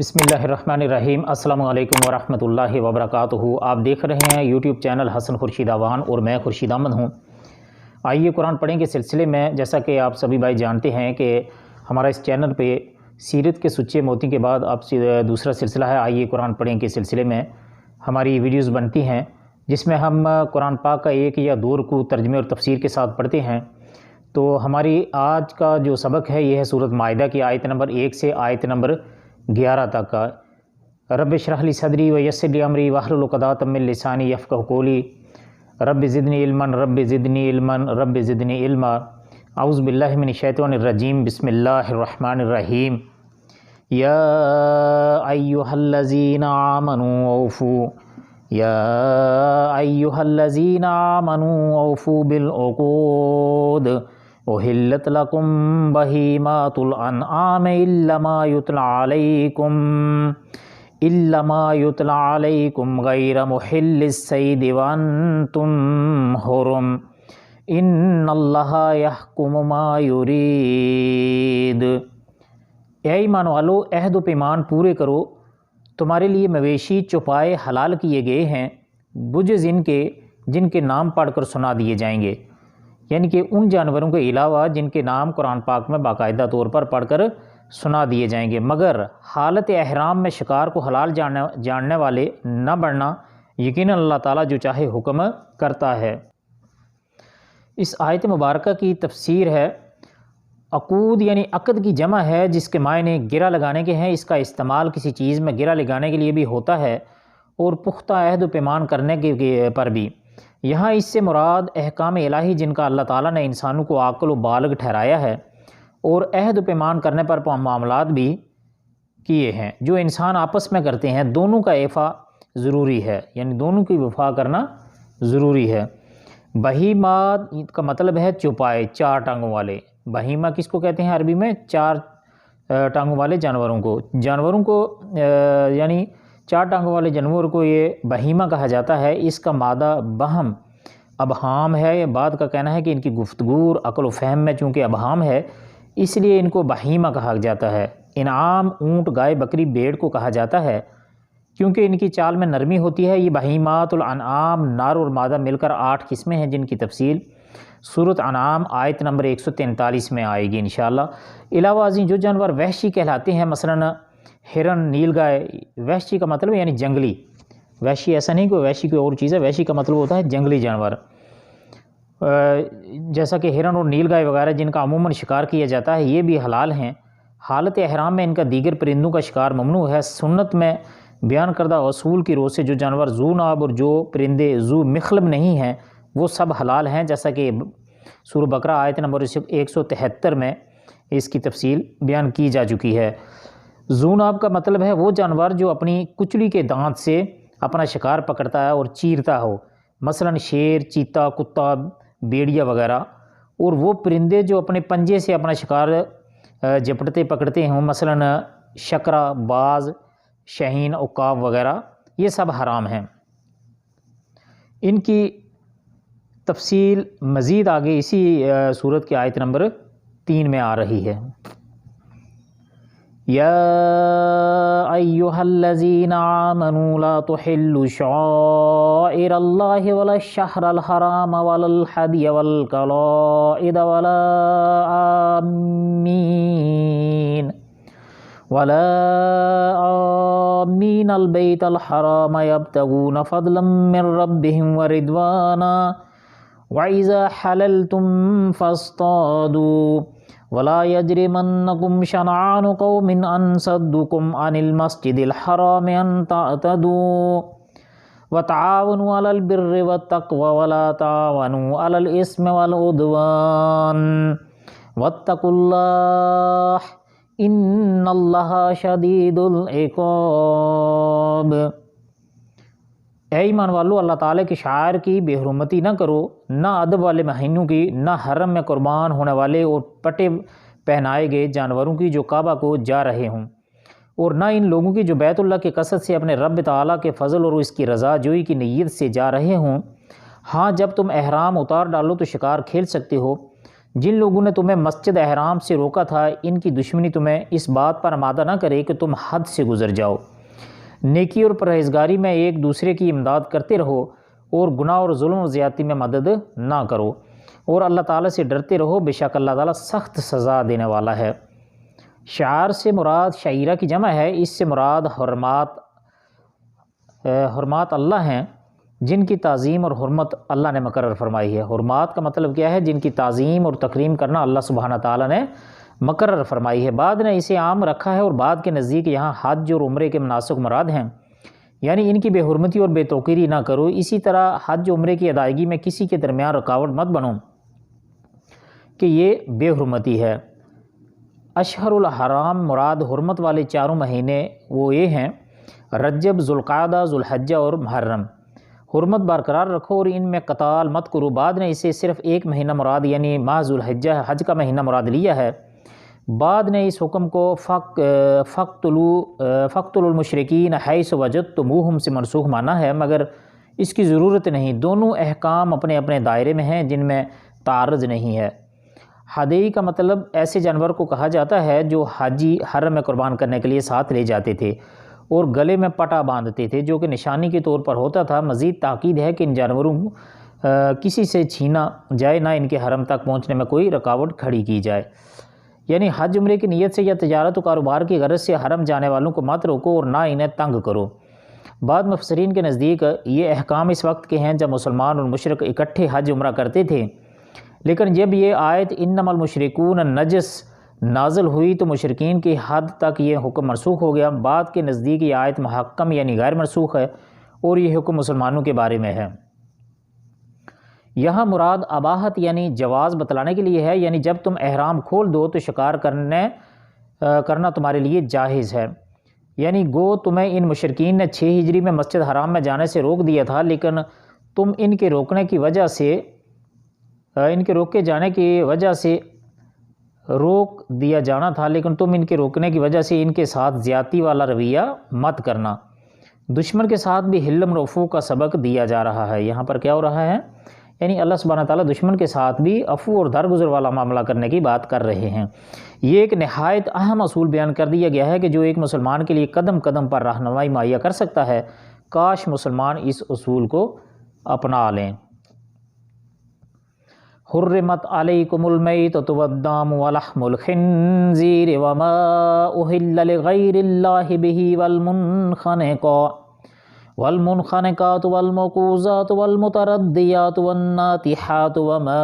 بسم اللہ الرحمن الرحیم۔ السلام علیکم ورحمۃ اللہ وبرکاتہ۔ آپ دیکھ رہے ہیں یوٹیوب چینل حسن خورشید اوان اور میں خورشید احمد ہوں۔ آئیے قرآن پڑھیں کے سلسلے میں، جیسا کہ آپ سبھی بھائی جانتے ہیں کہ ہمارا اس چینل پہ سیرت کے سچے موتی کے بعد اب سے دوسرا سلسلہ ہے آئیے قرآن پڑھیں کے سلسلے میں ہماری ویڈیوز بنتی ہیں، جس میں ہم قرآن پاک کا ایک یا دو رکوع ترجمے اور تفسیر کے ساتھ پڑھتے ہیں۔ تو ہماری آج کا جو سبق ہے یہ ہے سورۃ مائدہ کی آیت نمبر 1 سے آیت نمبر 11 تک کا۔ رب اشرح لی صدری ویسر لی امری واحلل عقدۃ من لسانی یفقہوا قولی رب زدنی علما رب زدنی علما رب زدنی علما۔ اعوذ باللہ من الشیطان الرجیم، بسم اللہ الرحمن الرحیم۔ یا ایہا الذین آمنوا اوفوا بالعقود احلت لکم بہیمات الانعام الا ما یتلی علیکم غیر محل الصید وانتم حرم ان اللہ یحکم ما یرید۔ اے ایمان والو، عہد و پیمان پورے کرو، تمہارے لیے مویشی چوپائے حلال کیے گئے ہیں بجز ان کے جن کے نام پڑھ کر سنا دیے جائیں گے، یعنی کہ ان جانوروں کے علاوہ جن کے نام قرآن پاک میں باقاعدہ طور پر پڑھ کر سنا دیے جائیں گے، مگر حالت احرام میں شکار کو حلال جاننے والے نہ بڑھنا، یقیناً اللہ تعالیٰ جو چاہے حکم کرتا ہے۔ اس آیت مبارکہ کی تفسیر ہے، عقود یعنی عقد کی جمع ہے جس کے معنی گرہ لگانے کے ہیں۔ اس کا استعمال کسی چیز میں گرہ لگانے کے لیے بھی ہوتا ہے اور پختہ عہد و پیمان کرنے کے پر بھی۔ یہاں اس سے مراد احکام الہی جن کا اللہ تعالیٰ نے انسانوں کو عاقل و بالغ ٹھہرایا ہے اور عہد و پیمان کرنے پر معاملات بھی کیے ہیں جو انسان آپس میں کرتے ہیں، دونوں کا ایفا ضروری ہے، یعنی دونوں کی وفا کرنا ضروری ہے۔ بہیمات کا مطلب ہے چوپائے، چار ٹانگوں والے۔ بہیمہ کس کو کہتے ہیں عربی میں؟ چار ٹانگوں والے جانوروں کو یعنی چار ٹانگوں والے جانور کو یہ بہیمہ کہا جاتا ہے۔ اس کا مادہ بہم ابہام ہے۔ یہ بات کا کہنا ہے کہ ان کی گفتگو اور عقل و فہم میں چونکہ ابہام ہے اس لیے ان کو بہیمہ کہا جاتا ہے۔ انعام اونٹ، گائے، بکری، بھیڑ کو کہا جاتا ہے کیونکہ ان کی چال میں نرمی ہوتی ہے۔ یہ بہیمات الانعام نر اور مادہ مل کر 8 قسمیں ہیں جن کی تفصیل سورۃ انعام آیت نمبر 143 میں آئے گی انشاءاللہ۔ علاوہ ازیں جو جانور وحشی کہلاتے ہیں، مثلا ہرن، نیل گائے، وحشی کا مطلب یعنی جنگلی، وحشی ایسا نہیں کوئی وحشی کوئی اور چیز ہے، وحشی کا مطلب ہوتا ہے جنگلی جانور، جیسا کہ ہرن اور نیل گائے وغیرہ جن کا عموماً شکار کیا جاتا ہے، یہ بھی حلال ہیں۔ حالت احرام میں ان کا دیگر پرندوں کا شکار ممنوع ہے۔ سنت میں بیان کردہ اصول کی روح سے جو جانور ذو ناب اور جو پرندے ذو مخلب نہیں ہیں وہ سب حلال ہیں، جیسا کہ سورہ بقرہ آیت نمبر 173 میں اس کی تفصیل بیان کی جا چکی ہے۔ ذو ناب کا مطلب ہے وہ جانور جو اپنی کچلی کے دانت سے اپنا شکار پکڑتا ہے اور چیرتا ہو، مثلا شیر، چیتا، کتا، بیڑیا وغیرہ، اور وہ پرندے جو اپنے پنجے سے اپنا شکار جپٹتے پکڑتے ہوں، مثلا شکرہ، باز، شاہین، عقاب وغیرہ، یہ سب حرام ہیں۔ ان کی تفصیل مزید آگے اسی سورت کی آیت نمبر 3 میں آ رہی ہے۔ یا ایہا الذین آمنوا لا تحلوا شعائر اللہ ولا الشہر الحرام ولا الحدی والقلائد ولا آمین البیت الحرام یبتغون فضلا من ربهم ورضوانا وَإِذَا حَلَلْتُمْ فَاصْطَادُوا وَلَا يَجْرِمَنَّكُمْ شَنَآنُ قَوْمٍ أَن صَدُّوكُمْ عَنِ الْمَسْجِدِ الْحَرَامِ أَن تَعْتَدُوا وَتَعَاوَنُوا عَلَى الْبِرِّ وَالتَّقْوَى وَلَا تَعَاوَنُوا عَلَى الْإِثْمِ وَالْعُدْوَانِ وَاتَّقُوا اللَّهَ إِنَّ اللَّهَ شَدِيدُ الْعِقَابِ۔ اے ایمان والو، اللہ تعالیٰ کی شعائر کی بے حرمتی نہ کرو، نہ ادب والے مہینوں کی، نہ حرم میں قربان ہونے والے اور پٹے پہنائے گئے جانوروں کی جو کعبہ کو جا رہے ہوں، اور نہ ان لوگوں کی جو بیت اللہ کے قصد سے اپنے رب تعالیٰ کے فضل اور اس کی رضا جوئی کی نیت سے جا رہے ہوں۔ ہاں، جب تم احرام اتار ڈالو تو شکار کھیل سکتے ہو، جن لوگوں نے تمہیں مسجد احرام سے روکا تھا ان کی دشمنی تمہیں اس بات پر آمادہ نہ کرے کہ تم حد سے گزر جاؤ۔ نیکی اور پرہیزگاری میں ایک دوسرے کی امداد کرتے رہو اور گناہ اور ظلم و زیادتی میں مدد نہ کرو، اور اللہ تعالیٰ سے ڈرتے رہو، بے شک اللہ تعالیٰ سخت سزا دینے والا ہے۔ شعار سے مراد شعیرہ کی جمع ہے، اس سے مراد حرمات اللہ ہیں جن کی تعظیم اور حرمت اللہ نے مقرر فرمائی ہے۔ حرمات کا مطلب کیا ہے؟ جن کی تعظیم اور تکریم کرنا اللہ سبحانہ تعالیٰ نے مقرر فرمائی ہے۔ بعد نے اسے عام رکھا ہے اور بعد کے نزدیک یہاں حج اور عمرے کے مناسک مراد ہیں، یعنی ان کی بے حرمتی اور بے توقیری نہ کرو۔ اسی طرح حج و عمرے کی ادائیگی میں کسی کے درمیان رکاوٹ مت بنو کہ یہ بے حرمتی ہے۔ اشہر الحرام مراد حرمت والے چاروں مہینے وہ یہ ہیں: رجب، ذوالقعدہ، ذوالحجہ اور محرم۔ حرمت برقرار رکھو اور ان میں قتال مت کرو۔ بعد نے اسے صرف ایک مہینہ مراد یعنی ماہ ذوالحجہ حج کا مہینہ مراد لیا ہے۔ بعد نے اس حکم کو فقتلوا المشرکین حیث وجدتموہم سے منسوخ مانا ہے، مگر اس کی ضرورت نہیں، دونوں احکام اپنے اپنے دائرے میں ہیں جن میں تعارض نہیں ہے۔ ہدی کا مطلب ایسے جانور کو کہا جاتا ہے جو حاجی حرم میں قربان کرنے کے لیے ساتھ لے جاتے تھے اور گلے میں پٹا باندھتے تھے جو کہ نشانی کے طور پر ہوتا تھا۔ مزید تاکید ہے کہ ان جانوروں کسی سے چھینا جائے، نہ ان کے حرم تک پہنچنے میں کوئی رکاوٹ کھڑی کی جائے، یعنی حج عمرے کی نیت سے یا تجارت و کاروبار کی غرض سے حرم جانے والوں کو مت روکو اور نہ انہیں تنگ کرو۔ بعض مفسرین کے نزدیک یہ احکام اس وقت کے ہیں جب مسلمان اور مشرک اکٹھے حج عمرہ کرتے تھے، لیکن جب یہ آیت انما المشرکون نجس نازل ہوئی تو مشرکین کی حد تک یہ حکم منسوخ ہو گیا۔ بعد کے نزدیک یہ آیت محکم یعنی غیر منسوخ ہے اور یہ حکم مسلمانوں کے بارے میں ہے۔ یہاں مراد اباحت یعنی جواز بتلانے کے لیے ہے، یعنی جب تم احرام کھول دو تو شکار کرنا تمہارے لیے جائز ہے، یعنی گو تمہیں ان مشرکین نے 6 ہجری میں مسجد حرام میں جانے سے روک دیا تھا، لیکن تم ان کے روکے جانے کی وجہ سے روک دیا جانا تھا، لیکن تم ان کے روکنے کی وجہ سے ان کے ساتھ زیادتی والا رویہ مت کرنا۔ دشمن کے ساتھ بھی حلم رفو کا سبق دیا جا رہا ہے۔ یہاں پر کیا ہو رہا ہے؟ یعنی اللہ سبحانہ تعالیٰ دشمن کے ساتھ بھی عفو اور درگزر والا معاملہ کرنے کی بات کر رہے ہیں۔ یہ ایک نہایت اہم اصول بیان کر دیا گیا ہے کہ جو ایک مسلمان کے لیے قدم قدم پر رہنمائی مہیا کر سکتا ہے، کاش مسلمان اس اصول کو اپنا لیں۔ حرمت علیکم المیتۃ والدم ولحم الخنزیر وما اہل لغیر اللہ بہ والمنخنقات والموقوذات والمتردیات والناطحات وما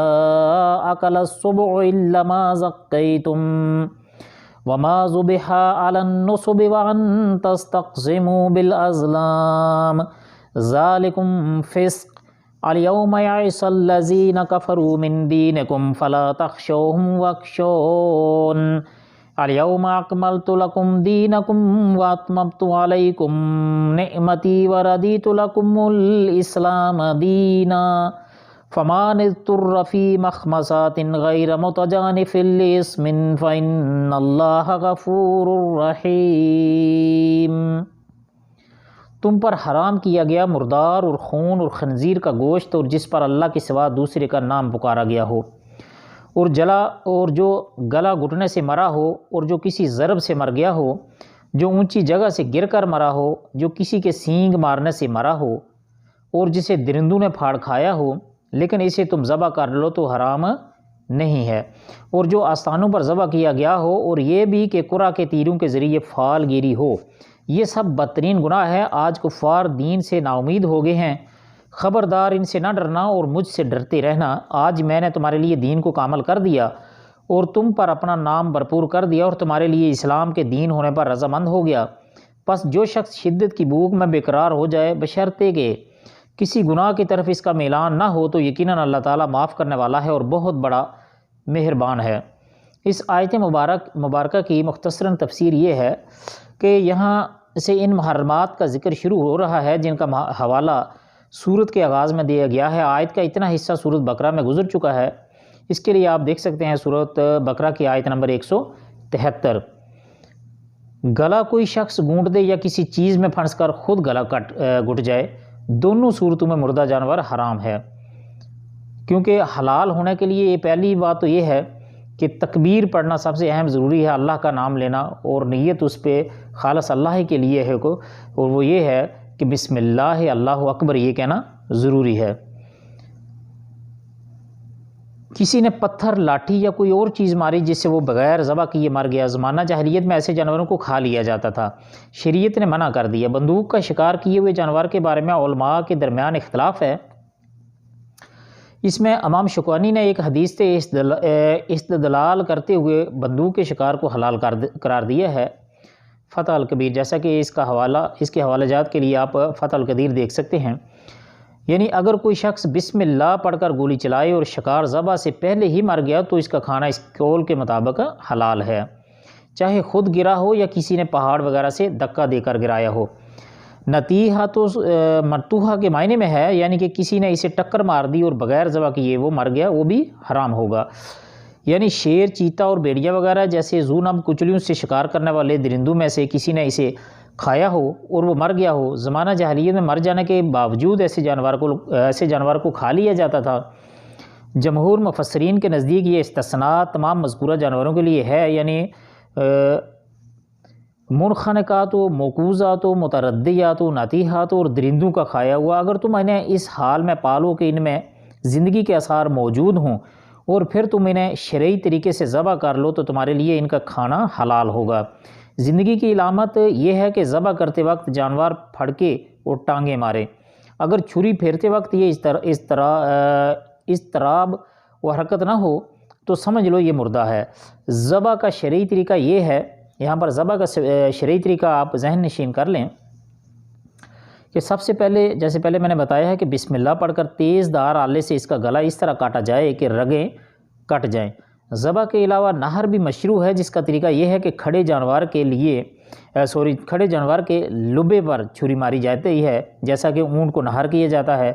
اکل السبع الا ما ذکیتم وما ذبح علی النصب وان تستقسموا بالازلام ذالکم فسق الیوم یئس الذین کفروا من دینکم فلا تخشوہم واخشون الیوم اکملت لکم دینکم واتممت علیکم نعمتی وردیت لکم الاسلام دینا فمن اضطر فی مخمصۃ غیر متجانف لإثم فإن اللہ غفور رحیم۔ تم پر حرام کیا گیا مردار اور خون اور خنزیر کا گوشت اور جس پر اللہ کے سوا دوسرے کا نام پکارا گیا ہو، اور جو گلا گھٹنے سے مرا ہو، اور جو کسی ضرب سے مر گیا ہو، جو اونچی جگہ سے گر کر مرا ہو، جو کسی کے سینگ مارنے سے مرا ہو، اور جسے درندوں نے پھاڑ کھایا ہو لیکن اسے تم ذبح کر لو تو حرام نہیں ہے، اور جو آستانوں پر ذبح کیا گیا ہو، اور یہ بھی کہ قرع کے تیروں کے ذریعے فال گیری ہو، یہ سب بدترین گناہ ہے۔ آج کفار دین سے نا امید ہو گئے ہیں، خبردار ان سے نہ ڈرنا اور مجھ سے ڈرتے رہنا۔ آج میں نے تمہارے لیے دین کو کامل کر دیا اور تم پر اپنا نام بھرپور کر دیا اور تمہارے لیے اسلام کے دین ہونے پر رضامند ہو گیا۔ پس جو شخص شدت کی بھوک میں بے قرار ہو جائے بشرطے کہ کسی گناہ کی طرف اس کا میلان نہ ہو تو یقیناً اللہ تعالیٰ معاف کرنے والا ہے اور بہت بڑا مہربان ہے۔ اس آیت مبارکہ کی مختصراً تفسیر یہ ہے کہ یہاں سے ان محرمات کا ذکر شروع ہو رہا ہے جن کا حوالہ سورت کے آغاز میں دیا گیا ہے۔ آیت کا اتنا حصہ سورت بقرہ میں گزر چکا ہے، اس کے لیے آپ دیکھ سکتے ہیں سورت بقرہ کی آیت نمبر 173۔ گلا کوئی شخص گونٹ دے یا کسی چیز میں پھنس کر خود گلا گھٹ جائے، دونوں صورتوں میں مردہ جانور حرام ہے۔ کیونکہ حلال ہونے کے لیے یہ پہلی بات تو یہ ہے کہ تکبیر پڑھنا سب سے اہم ضروری ہے، اللہ کا نام لینا، اور نیت اس پہ خالص اللہ کے لیے ہے کو، اور وہ یہ ہے کہ بسم اللہ اللہ اکبر یہ کہنا ضروری ہے۔ کسی نے پتھر، لاٹھی یا کوئی اور چیز ماری جس سے وہ بغیر ذبح کیے مر گیا، زمانہ جاہلیت میں ایسے جانوروں کو کھا لیا جاتا تھا، شریعت نے منع کر دیا۔ بندوق کا شکار کیے ہوئے جانور کے بارے میں علماء کے درمیان اختلاف ہے۔ اس میں امام شکوانی نے ایک حدیث سے استدلال کرتے ہوئے بندوق کے شکار کو حلال قرار دیا ہے، فتح الکبیر، جیسا کہ اس کے حوالہ جات کے لیے آپ فتح القدیر دیکھ سکتے ہیں۔ یعنی اگر کوئی شخص بسم اللہ پڑھ کر گولی چلائے اور شکار ذبح سے پہلے ہی مر گیا تو اس کا کھانا اس قول کے مطابق حلال ہے، چاہے خود گرا ہو یا کسی نے پہاڑ وغیرہ سے دھکا دے کر گرایا ہو۔ نتیحہ تو مرتوحہ کے معنی میں ہے، یعنی کہ کسی نے اسے ٹکر مار دی اور بغیر ذبح کیے وہ مر گیا، وہ بھی حرام ہوگا۔ یعنی شیر، چیتا اور بیڑیا وغیرہ جیسے ذو ناب کچلیوں سے شکار کرنے والے درندوں میں سے کسی نے اسے کھایا ہو اور وہ مر گیا ہو، زمانہ جاہلیت میں مر جانے کے باوجود ایسے جانور کو کھا لیا جاتا تھا۔ جمہور مفسرین کے نزدیک یہ استثناء تمام مذکورہ جانوروں کے لیے ہے، یعنی منخنقات و موقوذات و متردیات و ناتیحات اور درندوں کا کھایا ہوا، اگر تم انہیں اس حال میں پالو کہ ان میں زندگی کے آثار موجود ہوں اور پھر تم انہیں شرعی طریقے سے ذبح کر لو تو تمہارے لیے ان کا کھانا حلال ہوگا۔ زندگی کی علامت یہ ہے کہ ذبح کرتے وقت جانور پھڑکے اور ٹانگیں مارے، اگر چھری پھیرتے وقت یہ اضطراب و حرکت نہ ہو تو سمجھ لو یہ مردہ ہے۔ ذبح کا شرعی طریقہ یہ ہے، یہاں پر ذبح کا شرعی طریقہ آپ ذہن نشین کر لیں کہ سب سے پہلے، جیسے پہلے میں نے بتایا ہے کہ بسم اللہ پڑھ کر تیز دھار آلے سے اس کا گلا اس طرح کاٹا جائے کہ رگیں کٹ جائیں۔ ذبح کے علاوہ نہر بھی مشروع ہے، جس کا طریقہ یہ ہے کہ کھڑے جانور کے لبے پر چھری ماری جاتی ہے، جیسا کہ اونٹ کو نہر کیا جاتا ہے،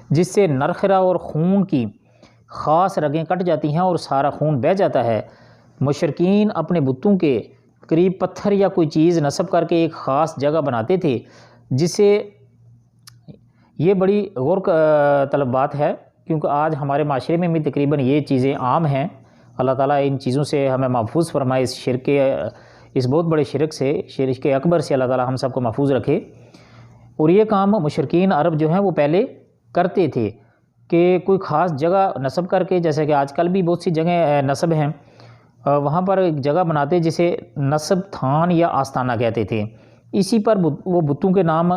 جس سے نرخرا اور خون کی خاص رگیں کٹ جاتی ہیں اور سارا خون بہہ جاتا ہے۔ مشرکین اپنے بتوں کے قریب پتھر یا کوئی چیز نصب کر کے ایک خاص جگہ بناتے تھے، جسے یہ بڑی غور طلب بات ہے کیونکہ آج ہمارے معاشرے میں بھی تقریباً یہ چیزیں عام ہیں۔ اللہ تعالیٰ ان چیزوں سے ہمیں محفوظ فرمائے، اس بہت بڑے شرک اکبر سے اللہ تعالیٰ ہم سب کو محفوظ رکھے۔ اور یہ کام مشرکین عرب جو ہیں وہ پہلے کرتے تھے کہ کوئی خاص جگہ نصب کر کے، جیسے کہ آج کل بھی بہت سی جگہیں نصب ہیں، وہاں پر ایک جگہ بناتے جسے نصب تھان یا آستانہ کہتے تھے، اسی پر وہ بتوں کے نام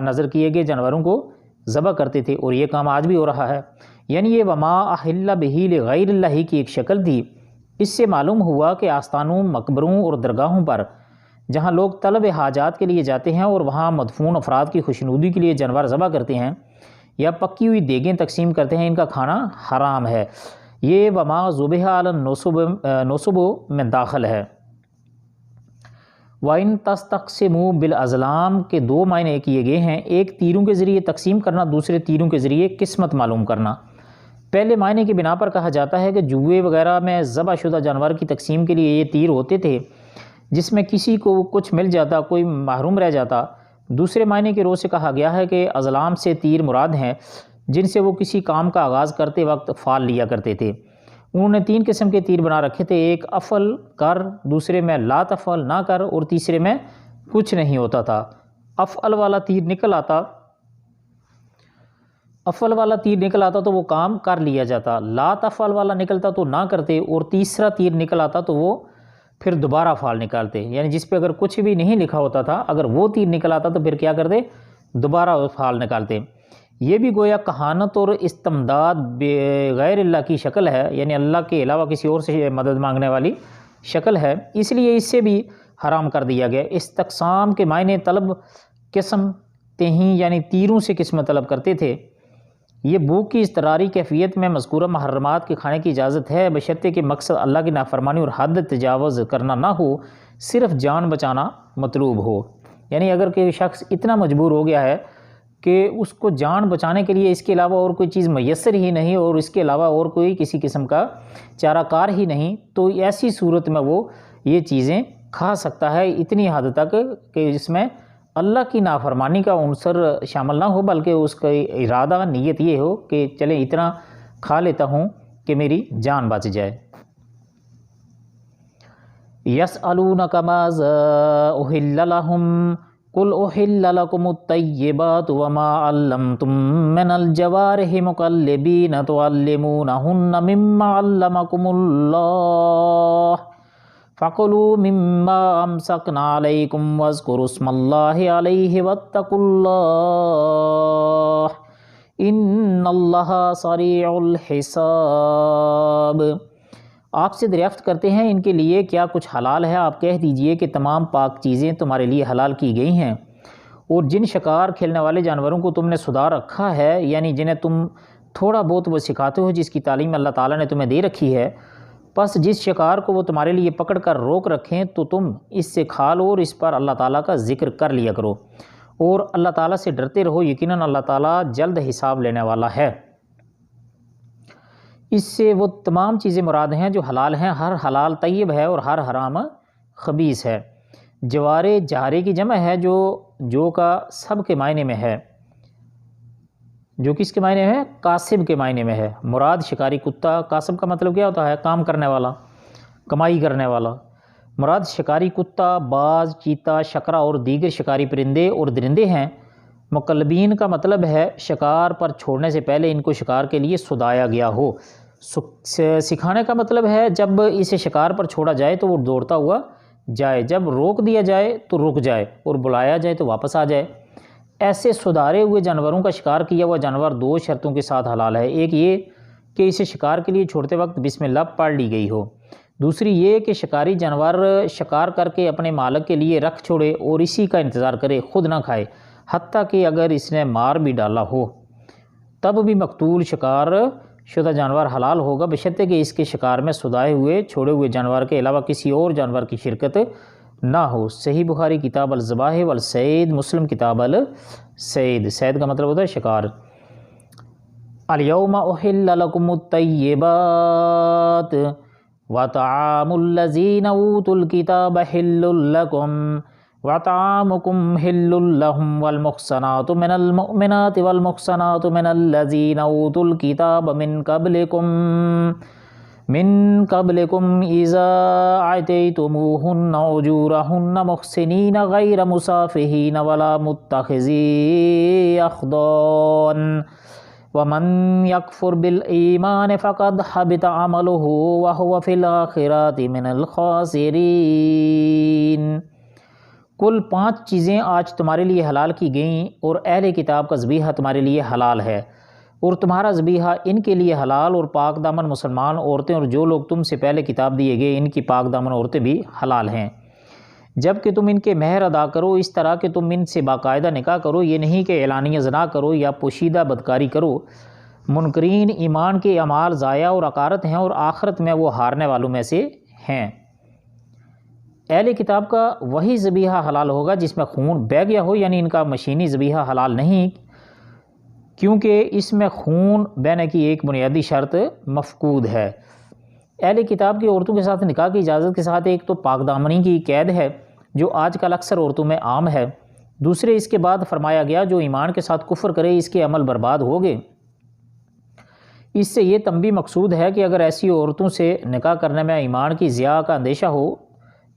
نظر کیے گئے جانوروں کو ذبح کرتے تھے، اور یہ کام آج بھی ہو رہا ہے۔ یعنی یہ وما احل بہ لغیر اللہ کی ایک شکل تھی۔ اس سے معلوم ہوا کہ آستانوں، مقبروں اور درگاہوں پر جہاں لوگ طلب حاجات کے لیے جاتے ہیں اور وہاں مدفون افراد کی خوشنودی کے لیے جانور ذبح کرتے ہیں یا پکی ہوئی دیگیں تقسیم کرتے ہیں، ان کا کھانا حرام ہے۔ یہ وما ذبح علی النصب میں داخل ہے۔ وَإِن تَسْتَقْسِمُوا بِالْأَزْلَامِ کے دو معنی کیے گئے ہیں، ایک تیروں کے ذریعے تقسیم کرنا، دوسرے تیروں کے ذریعے قسمت معلوم کرنا۔ پہلے معنی کی بنا پر کہا جاتا ہے کہ جوئے وغیرہ میں ذبح شدہ جانور کی تقسیم کے لیے یہ تیر ہوتے تھے، جس میں کسی کو کچھ مل جاتا، کوئی محروم رہ جاتا۔ دوسرے معنی کے رو سے کہا گیا ہے کہ ازلام سے تیر مراد ہیں جن سے وہ کسی کام کا آغاز کرتے وقت فال لیا کرتے تھے۔ انہوں نے 3 قسم کے تیر بنا رکھے تھے، ایک افعل کر، دوسرے میں لا تفعل نہ کر، اور تیسرے میں کچھ نہیں ہوتا تھا۔ افعل والا تیر نکل آتا تو وہ کام کر لیا جاتا، لا تفعل والا نکلتا تو نہ کرتے، اور تیسرا تیر نکل آتا تو وہ پھر دوبارہ فال نکالتے، یعنی جس پہ اگر کچھ بھی نہیں لکھا ہوتا تھا، اگر وہ تیر نکل آتا تو پھر کیا کرتے؟ دوبارہ فال نکالتے۔ یہ بھی گویا کہانت اور استمداد بغیر اللہ کی شکل ہے، یعنی اللہ کے علاوہ کسی اور سے مدد مانگنے والی شکل ہے، اس لیے اس سے بھی حرام کر دیا گیا۔ استقسام کے معنی طلب قسم تہیں، یعنی تیروں سے قسمت طلب کرتے تھے۔ یہ بھوک کی اضطراری کیفیت میں مذکورہ محرمات کے کھانے کی اجازت ہے، بشرطے کہ مقصد اللہ کی نافرمانی اور حد تجاوز کرنا نہ ہو، صرف جان بچانا مطلوب ہو۔ یعنی اگر کوئی شخص اتنا مجبور ہو گیا ہے کہ اس کو جان بچانے کے لیے اس کے علاوہ اور کوئی چیز میسر ہی نہیں اور اس کے علاوہ اور کوئی کسی قسم کا چارہ کار ہی نہیں، تو ایسی صورت میں وہ یہ چیزیں کھا سکتا ہے، اتنی حد تک کہ جس میں اللہ کی نافرمانی کا عنصر شامل نہ ہو، بلکہ اس کا ارادہ، نیت یہ ہو کہ چلیں اتنا کھا لیتا ہوں کہ میری جان بچ جائے۔ یسألونک ماذا احل لہم قل احل لکم الطیبات وما علمتم من الجوارح مقلبین تعلمونہن مما علمکم اللہ فَكُلُوا مِمَّا أَمْسَكْنَا عَلَيْكُمْ وَاذْكُرُوا اسْمَ اللَّهِ عَلَيْهِ وَاتَّقُوا اللَّهَ إِنَّ اللَّهَ سَرِيعُ الْحِسَابِ۔ آپ سے دریافت کرتے ہیں ان کے لیے کیا کچھ حلال ہے، آپ کہہ دیجئے کہ تمام پاک چیزیں تمہارے لیے حلال کی گئی ہیں، اور جن شکار کھیلنے والے جانوروں کو تم نے صدا رکھا ہے، یعنی جنہیں تم تھوڑا بہت وہ سکھاتے ہو، جس کی تعلیم اللہ تعالیٰ نے تمہیں دے رکھی ہے، پس جس شکار کو وہ تمہارے لیے پکڑ کر روک رکھیں تو تم اس سے کھا لو اور اس پر اللہ تعالیٰ کا ذکر کر لیا کرو، اور اللہ تعالیٰ سے ڈرتے رہو، یقیناً اللہ تعالیٰ جلد حساب لینے والا ہے۔ اس سے وہ تمام چیزیں مراد ہیں جو حلال ہیں، ہر حلال طیب ہے اور ہر حرام خبیث ہے۔ جوارے جارے کی جمع ہے جو کا سب کے معنی میں ہے، جو کس کے معنی میں ہے؟ کاسب کے معنی میں ہے۔ مراد شکاری کتا، کاسب کا مطلب کیا ہوتا ہے؟ کام کرنے والا، کمائی کرنے والا۔ مراد شکاری کتا، باز، چیتا، شکرا اور دیگر شکاری پرندے اور درندے ہیں۔ مقلبین کا مطلب ہے شکار پر چھوڑنے سے پہلے ان کو شکار کے لیے سدایا گیا ہو۔ سکھانے کا مطلب ہے جب اسے شکار پر چھوڑا جائے تو وہ دوڑتا ہوا جائے، جب روک دیا جائے تو رک جائے، اور بلایا جائے تو واپس آ جائے۔ ایسے سدھارے ہوئے جانوروں کا شکار کیا ہوا جانور دو شرطوں کے ساتھ حلال ہے، ایک یہ کہ اسے شکار کے لیے چھوڑتے وقت بسم اللہ پڑھ لی گئی ہو، دوسری یہ کہ شکاری جانور شکار کر کے اپنے مالک کے لیے رکھ چھوڑے اور اسی کا انتظار کرے، خود نہ کھائے، حتیٰ کہ اگر اس نے مار بھی ڈالا ہو تب بھی مقتول شکار شدہ جانور حلال ہوگا، بشرطے کہ اس کے شکار میں سدائے ہوئے چھوڑے ہوئے جانور کے علاوہ کسی اور جانور کی شرکت نہ ہو۔ صحیح بخاری کتاب الذبائح والصید، مسلم کتاب الصید، صید کا مطلب ہوتا ہے شکار۔ الیوم احل لکم الطیبات وطعام الذین اوتوا الکتاب حل لکم وطعامکم حل لهم والمحصنات من المؤمنات والمحصنات من الذین اوتوا الکتاب من قبلكم اذا آتیتموهن اجورهن محسنین غیر مسافحین ولا متخذی اخدان ومن یکفر بالایمان فقد حبط عمله وهو فی الآخرۃ من الخاسرین۔ کل 5 چیزیں آج تمہارے لیے حلال کی گئیں، اور اہل کتاب کا ذبیحہ تمہارے لیے حلال ہے، اور تمہارا ذبیحہ ان کے لیے حلال، اور پاک دامن مسلمان عورتیں اور جو لوگ تم سے پہلے کتاب دیے گئے ان کی پاک دامن عورتیں بھی حلال ہیں، جب کہ تم ان کے مہر ادا کرو، اس طرح کہ تم ان سے باقاعدہ نکاح کرو، یہ نہیں کہ اعلانیہ زنا کرو یا پوشیدہ بدکاری کرو۔ منکرین ایمان کے اعمال ضائع اور عقارت ہیں، اور آخرت میں وہ ہارنے والوں میں سے ہیں۔ اہل کتاب کا وہی ذبیحہ حلال ہوگا جس میں خون بہہ گیا ہو، یعنی ان کا مشینی ذبیحہ حلال نہیں، کیونکہ اس میں خون بہنے کی ایک بنیادی شرط مفقود ہے۔ اہل کتاب کی عورتوں کے ساتھ نکاح کی اجازت کے ساتھ ایک تو پاک دامنی کی قید ہے جو آج کل اکثر عورتوں میں عام ہے، دوسرے اس کے بعد فرمایا گیا جو ایمان کے ساتھ کفر کرے اس کے عمل برباد ہوگے۔ اس سے یہ تنبیہ مقصود ہے کہ اگر ایسی عورتوں سے نکاح کرنے میں ایمان کی ضیاع کا اندیشہ ہو،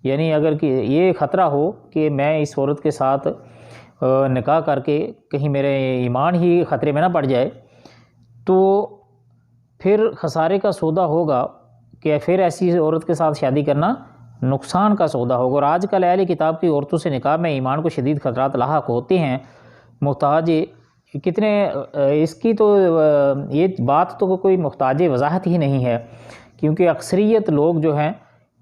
یعنی اگر کہ یہ خطرہ ہو کہ میں اس عورت کے ساتھ نکاح کر کے کہیں میرے ایمان ہی خطرے میں نہ پڑ جائے، تو پھر خسارے کا سودا ہوگا کہ پھر ایسی عورت کے ساتھ شادی کرنا نقصان کا سودا ہوگا۔ اور آج کل اہل کتاب کی عورتوں سے نکاح میں ایمان کو شدید خطرات لاحق ہوتے ہیں۔ محتاج کتنے اس کی تو یہ بات تو کوئی محتاج وضاحت ہی نہیں ہے، کیونکہ اکثریت لوگ جو ہیں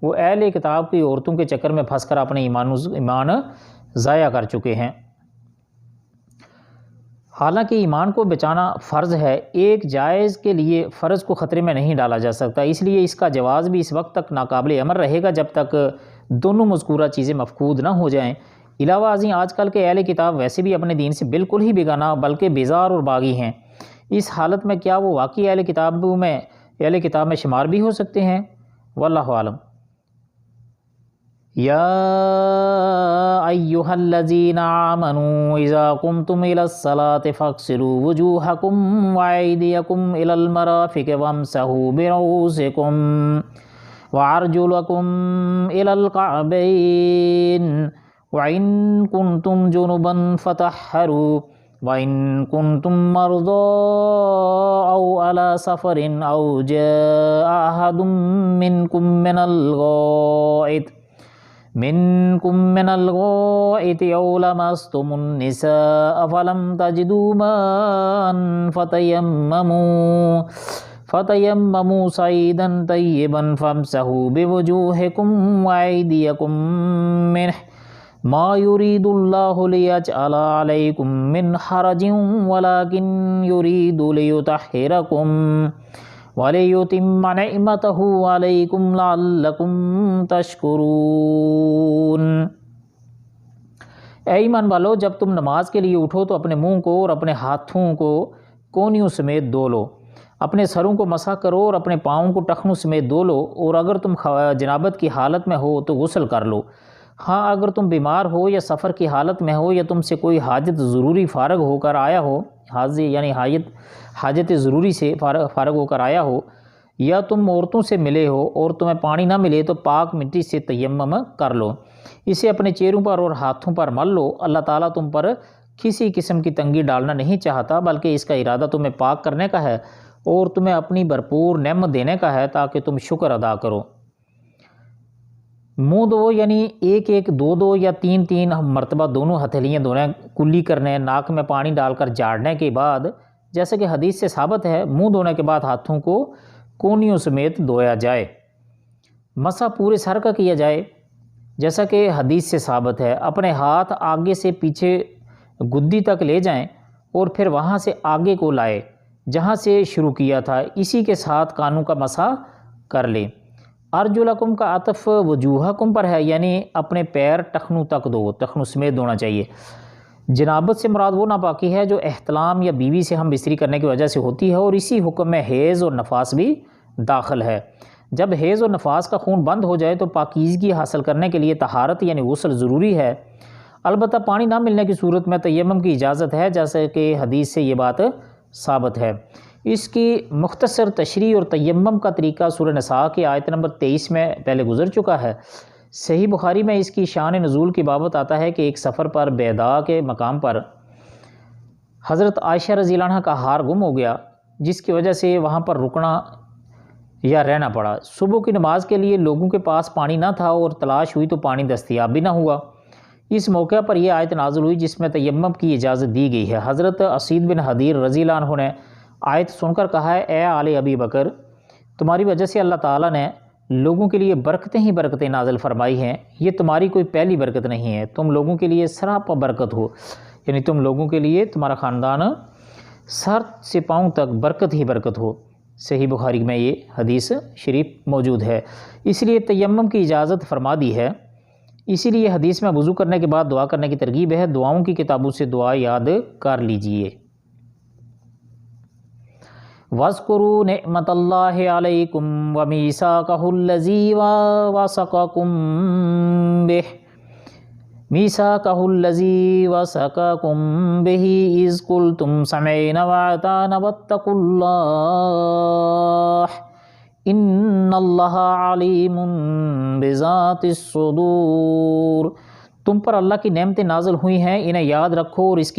وہ اہل کتاب کی عورتوں کے چکر میں پھنس کر اپنے ایمان ضائع کر چکے ہیں۔ حالانکہ ایمان کو بچانا فرض ہے، ایک جائز کے لیے فرض کو خطرے میں نہیں ڈالا جا سکتا، اس لیے اس کا جواز بھی اس وقت تک ناقابل عمل رہے گا جب تک دونوں مذکورہ چیزیں مفقود نہ ہو جائیں۔ علاوہ ازیں آج کل کے اہل کتاب ویسے بھی اپنے دین سے بالکل ہی بیگانہ بلکہ بیزار اور باغی ہیں، اس حالت میں کیا وہ واقعی اہل کتاب میں شمار بھی ہو سکتے ہیں؟ واللہ عالم۔ یا ایہا الذین آمنوا اذا قمتم الی الصلاۃ فاغسلوا وجوہکم وایدیکم الی المرافق وامسحوا برؤوسکم وارجلکم الی الکعبین وَإِن كُنتُمْ جُنُبًا فَطَهَّرُوا وَإِن كُنتُم مَّرْضَىٰ أَوْ عَلَىٰ سَفَرٍ أَوْ جَاءَ أَحَدٌ مِّنكُم مِّنَ الْغَائِطِ أَوْ لَمَسْتُمُ النِّسَاءَ فَلَمْ تَجِدُوا مَاءً فَتَيَمَّمُوا صَعِيدًا طَيِّبًا فَامْسَحُوا بِوُجُوهِكُمْ وَأَيْدِيَكُم مِّنْهُ مَا يُرِيدُ اللَّهُ لِيَجْعَلَ عَلَيْكُم مِّنْ حَرَجٍ وَلَٰكِن يُرِيدُ لِيُطَهِّرَكُمْ وَلِيُتِمَّ نِعْمَتَهُ عَلَيْكُمْ لَعَلَّكُمْ تَشْكُرُونَ۔ اے ایمان والو، جب تم نماز کے لیے اٹھو تو اپنے منہ کو اور اپنے ہاتھوں کو کونیوں سمیت دھو لو، اپنے سروں کو مسح کرو اور اپنے پاؤں کو ٹخنوں سمیت دھو لو، اور اگر تم جنابت کی حالت میں ہو تو غسل کر لو۔ ہاں، اگر تم بیمار ہو یا سفر کی حالت میں ہو یا تم سے کوئی حاجت ضروری فارغ ہو کر آیا ہو، یعنی حاجت ضروری سے فارغ ہو کر آیا ہو، یا تم عورتوں سے ملے ہو اور تمہیں پانی نہ ملے تو پاک مٹی سے تیمم کر لو، اسے اپنے چہروں پر اور ہاتھوں پر مل لو۔ اللہ تعالیٰ تم پر کسی قسم کی تنگی ڈالنا نہیں چاہتا، بلکہ اس کا ارادہ تمہیں پاک کرنے کا ہے اور تمہیں اپنی بھرپور نعمت دینے کا ہے تاکہ تم شکر ادا کرو۔ منہ دو یعنی ایک دو یا تین مرتبہ دونوں ہتھیلیاں دھونے، کلی کرنے، ناک میں پانی ڈال کر جھاڑنے کے بعد، جیسا کہ حدیث سے ثابت ہے، منہ دھونے کے بعد ہاتھوں کو کونیوں سمیت دھویا جائے۔ مسح پورے سر کا کیا جائے جیسا کہ حدیث سے ثابت ہے۔ اپنے ہاتھ آگے سے پیچھے گدی تک لے جائیں اور پھر وہاں سے آگے کو لائے جہاں سے شروع کیا تھا، اسی کے ساتھ کانوں کا مسح کر لیں۔ ارجلکم کا عطف وجوہکم پر ہے، یعنی اپنے پیر ٹخنوں تک دو، ٹخنوں سمیت دھونا چاہیے۔ جنابت سے مراد وہ ناپاکی ہے جو احتلام یا بیوی سے ہم بستری کرنے کی وجہ سے ہوتی ہے، اور اسی حکم میں حیض اور نفاس بھی داخل ہے۔ جب حیض اور نفاس کا خون بند ہو جائے تو پاکیزگی حاصل کرنے کے لیے طہارت یعنی غسل ضروری ہے، البتہ پانی نہ ملنے کی صورت میں تیمم کی اجازت ہے، جیسے کہ حدیث سے یہ بات ثابت ہے۔ اس کی مختصر تشریح اور تیمم کا طریقہ سورہ نساء کی آیت نمبر 23 میں پہلے گزر چکا ہے۔ صحیح بخاری میں اس کی شان نزول کی بابت آتا ہے کہ ایک سفر پر بیدا کے مقام پر حضرت عائشہ رضی اللہ عنہ کا ہار گم ہو گیا، جس کی وجہ سے وہاں پر رکنا یا رہنا پڑا۔ صبح کی نماز کے لیے لوگوں کے پاس پانی نہ تھا اور تلاش ہوئی تو پانی دستیاب بھی نہ ہوا۔ اس موقع پر یہ آیت نازل ہوئی جس میں تیمم کی اجازت دی گئی ہے۔ حضرت اسید بن حضیر رضی اللہ عنہ نے آیت سن کر کہا ہے، اے آل ابی بکر، تمہاری وجہ سے اللہ تعالیٰ نے لوگوں کے لیے برکتیں ہی برکتیں نازل فرمائی ہیں، یہ تمہاری کوئی پہلی برکت نہیں ہے، تم لوگوں کے لیے سراپا برکت ہو، یعنی تم لوگوں کے لیے تمہارا خاندان سر سے پاؤں تک برکت ہی برکت ہو۔ صحیح بخاری میں یہ حدیث شریف موجود ہے، اس لیے تیمم کی اجازت فرما دی ہے۔ اسی لیے حدیث میں وضو کرنے کے بعد دعا کرنے کی ترغیب ہے۔ دعاؤں کی کتابوں سے دعا یاد کر لیجئے۔ وَاذْكُرُوا نِعْمَتَ اللَّهِ عَلَيْكُمْ وَمِيثَاقَهُ الَّذِي وَثَقَكُم بِهِ إِذْ قُلْتُمْ سَمِعْنَا وَأَطَعْنَا وَاتَّقُوا اللَّهَ إِنَّ اللَّهَ عَلِيمٌ بِذَاتِ الصُّدُورِ۔ تم پر اللہ کی نعمتیں نازل ہوئی ہیں، انہیں یاد رکھو، اور اس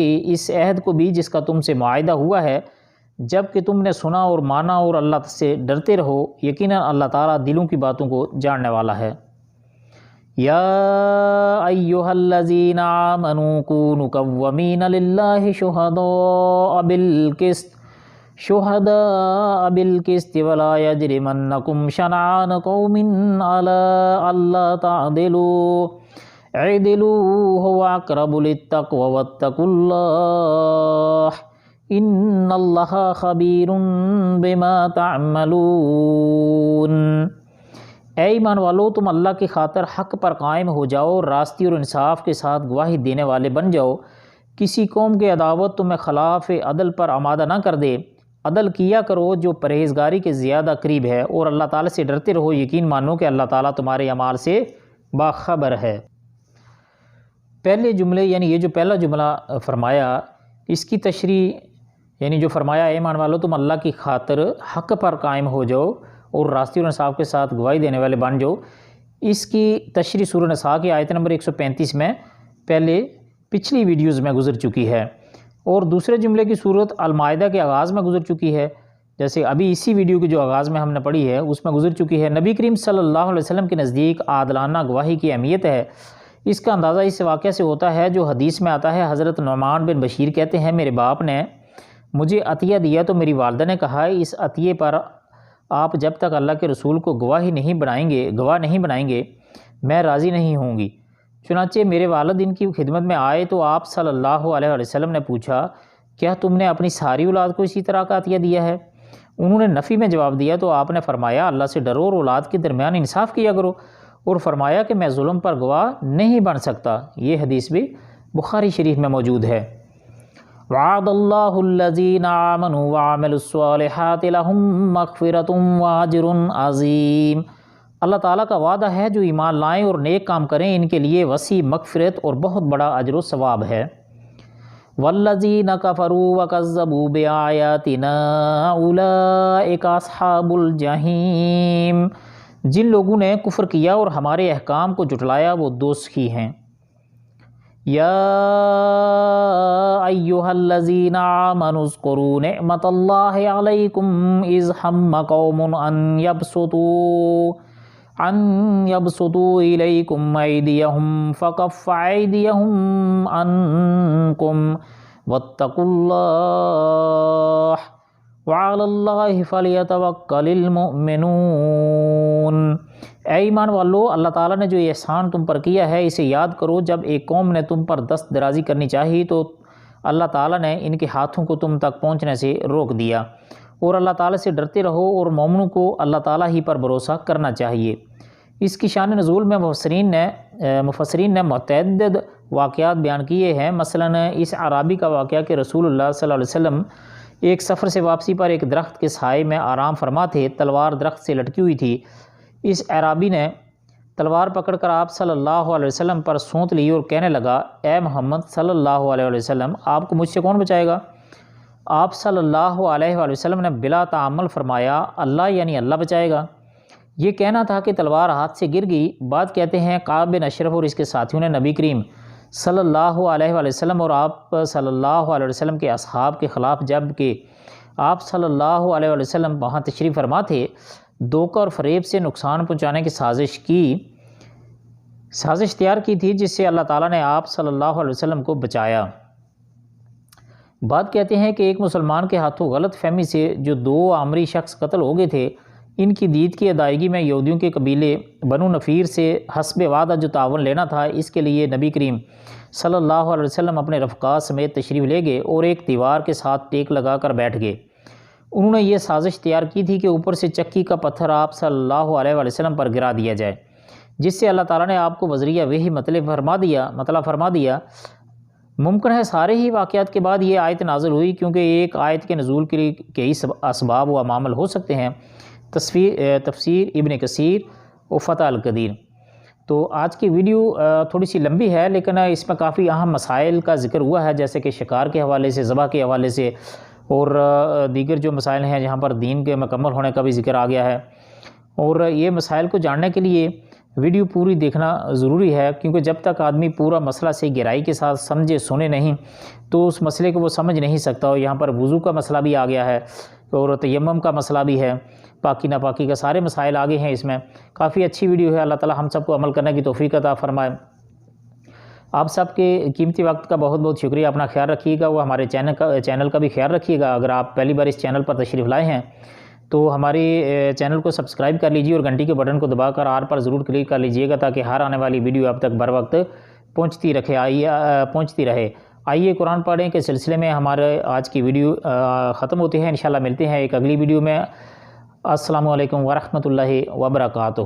عہد کو بھی جس کا تم سے معاہدہ ہوا ہے جب کہ تم نے سنا اور مانا، اور اللہ سے ڈرتے رہو، یقیناً اللہ تعالیٰ دلوں کی باتوں کو جاننے والا ہے۔ یا ایہا الذین آمنوا کونوا قوامین للہ شہداء بالقسط ولا یجرمنکم شنآن قوم علی الا تعدلوا اعدلوا هو اقرب للتقوی واتقوا اللہ ان اللہ خبیر بما تعملون۔ اے ایمان والو، تم اللہ کی خاطر حق پر قائم ہو جاؤ، راستی اور انصاف کے ساتھ گواہی دینے والے بن جاؤ۔ کسی قوم کی عداوت تمہیں خلاف عدل پر آمادہ نہ کر دے، عدل کیا کرو جو پرہیزگاری کے زیادہ قریب ہے، اور اللہ تعالیٰ سے ڈرتے رہو، یقین مانو کہ اللہ تعالیٰ تمہارے اعمال سے باخبر ہے۔ پہلے جملے یعنی یہ جو پہلا جملہ فرمایا، اس کی تشریح یعنی جو فرمایا اے ایمان والو تم اللہ کی خاطر حق پر قائم ہو جاؤ اور راستی اور انصاف کے ساتھ گواہی دینے والے بن جاؤ، اس کی تشریح سورہ نساء کی آیت نمبر 135 میں پہلے پچھلی ویڈیوز میں گزر چکی ہے، اور دوسرے جملے کی صورت المائدہ کے آغاز میں گزر چکی ہے، جیسے ابھی اسی ویڈیو کی جو آغاز میں ہم نے پڑھی ہے اس میں گزر چکی ہے۔ نبی کریم صلی اللہ علیہ وسلم کے نزدیک عادلانہ گواہی کی اہمیت ہے۔ اس کا اندازہ اس واقعہ سے ہوتا ہے جو حدیث میں آتا ہے، حضرت نعمان بن بشیر کہتے ہیں میرے باپ نے مجھے عطیہ دیا تو میری والدہ نے کہا اس عطیے پر آپ جب تک اللہ کے رسول کو گواہ نہیں بنائیں گے میں راضی نہیں ہوں گی۔ چنانچہ میرے والد ان کی خدمت میں آئے تو آپ صلی اللہ علیہ وسلم نے پوچھا کیا تم نے اپنی ساری اولاد کو اسی طرح کا عطیہ دیا ہے؟ انہوں نے نفی میں جواب دیا تو آپ نے فرمایا اللہ سے ڈرو اور اولاد کے درمیان انصاف کیا کرو، اور فرمایا کہ میں ظلم پر گواہ نہیں بن سکتا۔ یہ حدیث بھی بخاری شریف میں موجود ہے۔ وعد اللہ الذین آمنوا وعملوا الصالحات لہم مغفرۃ واجر عظیم۔ اللہ تعالیٰ کا وعدہ ہے جو ایمان لائیں اور نیک کام کریں ان کے لیے وسیع مغفرت اور بہت بڑا اجر و ثواب ہے۔ والذین کفروا وکذبوا بآیاتنا اولئک اصحاب الجحیم۔ جن لوگوں نے کفر کیا اور ہمارے احکام کو جھٹلایا وہ دوزخی ہیں۔ یا ایھا الذین آمنوا اذکروا نعمت اللہ علیکم اذ ہم قوم ان یبسطوا الیکم ایدیہم فکف ایدیہم عنکم واتقوا اللہ وعلی اللہ فلیتوکل المؤمنون۔ اے ایمان والو، اللہ تعالیٰ نے جو یہ احسان تم پر کیا ہے اسے یاد کرو۔ جب ایک قوم نے تم پر دست درازی کرنی چاہی تو اللہ تعالیٰ نے ان کے ہاتھوں کو تم تک پہنچنے سے روک دیا، اور اللہ تعالیٰ سے ڈرتے رہو اور مومنوں کو اللہ تعالیٰ ہی پر بھروسہ کرنا چاہیے۔ اس کی شان نزول میں مفسرین نے متعدد واقعات بیان کیے ہیں۔ مثلاً اس اعرابی کا واقعہ کہ رسول اللہ صلی اللہ علیہ وسلم ایک سفر سے واپسی پر ایک درخت کے سائے میں آرام فرما تھے، تلوار درخت سے لٹکی ہوئی تھی۔ اس اعرابی نے تلوار پکڑ کر آپ صلی اللہ علیہ وسلم پر سونت لی اور کہنے لگا اے محمد صلی اللہ علیہ وسلم آپ کو مجھ سے کون بچائے گا؟ آپ صلی اللہ علیہ وسلم نے بلا تعامل فرمایا اللہ یعنی اللہ بچائے گا۔ یہ کہنا تھا کہ تلوار ہاتھ سے گر گئی۔ بعد کہتے ہیں کعب بن اشرف اور اس کے ساتھیوں نے نبی کریم صلی اللہ علیہ وسلم اور آپ صلی اللہ علیہ وسلم کے اصحاب کے خلاف، جب کہ آپ صلی اللہ علیہ وسلم وہاں تشریف فرما تھے، دھوکہ اور فریب سے نقصان پہنچانے کی سازش تیار کی تھی، جس سے اللہ تعالیٰ نے آپ صلی اللہ علیہ وسلم کو بچایا۔ بعد کہتے ہیں کہ ایک مسلمان کے ہاتھوں غلط فہمی سے جو 2 عامری شخص قتل ہو گئے تھے، ان کی دید کی ادائیگی میں یہودیوں کے قبیلے بنو نفیر سے حسب وعدہ جو تعاون لینا تھا، اس کے لیے نبی کریم صلی اللہ علیہ وسلم اپنے رفقا سمیت تشریف لے گئے اور ایک دیوار کے ساتھ ٹیک لگا کر بیٹھ گئے۔ انہوں نے یہ سازش تیار کی تھی کہ اوپر سے چکی کا پتھر آپ صلی اللہ علیہ وسلم پر گرا دیا جائے، جس سے اللہ تعالیٰ نے آپ کو بذریعہ وحی مطلع فرما دیا۔ ممکن ہے سارے ہی واقعات کے بعد یہ آیت نازل ہوئی، کیونکہ ایک آیت کے نزول کے لیے کئی اسباب و عوامل ہو سکتے ہیں۔ تفسیر ابن کثیر و فتح القدیر۔ تو آج کی ویڈیو تھوڑی سی لمبی ہے، لیکن اس میں کافی اہم مسائل کا ذکر ہوا ہے، جیسے کہ شکار کے حوالے سے، ذبح کے حوالے سے، اور دیگر جو مسائل ہیں جہاں پر دین کے مکمل ہونے کا بھی ذکر آ گیا ہے۔ اور یہ مسائل کو جاننے کے لیے ویڈیو پوری دیکھنا ضروری ہے، کیونکہ جب تک آدمی پورا مسئلہ سے گہرائی کے ساتھ سمجھے سنے نہیں تو اس مسئلے کو وہ سمجھ نہیں سکتا۔ اور یہاں پر وضو کا مسئلہ بھی آ گیا ہے اور تیمم کا مسئلہ بھی ہے، پاکی ناپاکی کا سارے مسائل آگے ہیں۔ اس میں کافی اچھی ویڈیو ہے، اللہ تعالی ہم سب کو عمل کرنے کی توفیق عطا فرمائے۔ آپ سب کے قیمتی وقت کا بہت بہت شکریہ، اپنا خیال رکھیے گا، وہ ہمارے چینل کا بھی خیال رکھیے گا۔ اگر آپ پہلی بار اس چینل پر تشریف لائے ہیں تو ہماری چینل کو سبسکرائب کر لیجیے اور گھنٹی کے بٹن کو دبا کر آل پر ضرور کلک کر لیجیے گا، تاکہ ہر آنے والی ویڈیو اب تک بر وقت پہنچتی رہے۔ آئیے قرآن پڑھیں کے سلسلے میں ہمارے آج کی ویڈیو ختم ہوتی ہے۔ انشاءاللہ ملتے ہیں ایک اگلی ویڈیو میں۔ السلام علیکم ورحمۃ اللہ وبرکاتہ۔